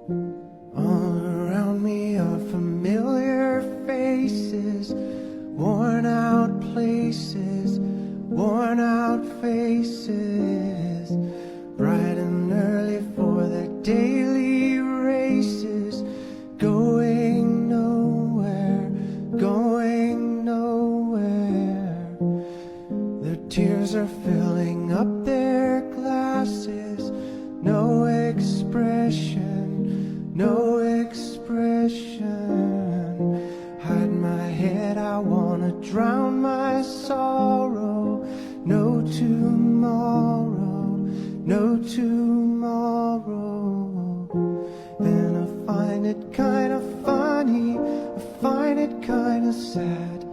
All around me are familiar faces, worn out places, worn out faces, bright and early for their daily races, going nowhere, going nowhere. Their tears are filling up their glasses, no expression, no expression. Hide my head, I wanna drown my sorrow. No tomorrow, no tomorrow. And I find it kinda funny, I find it kinda sad.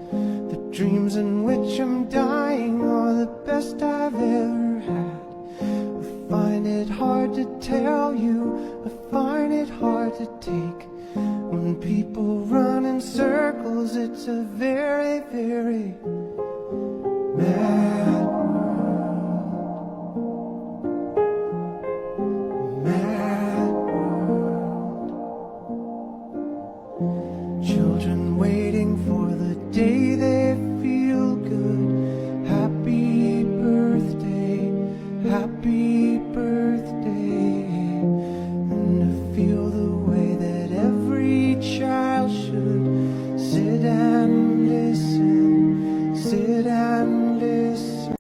The dreams in which I'm dying are the best I've ever had. I find it hard to tell you, I find it hard to take. When people run in circles, it's a very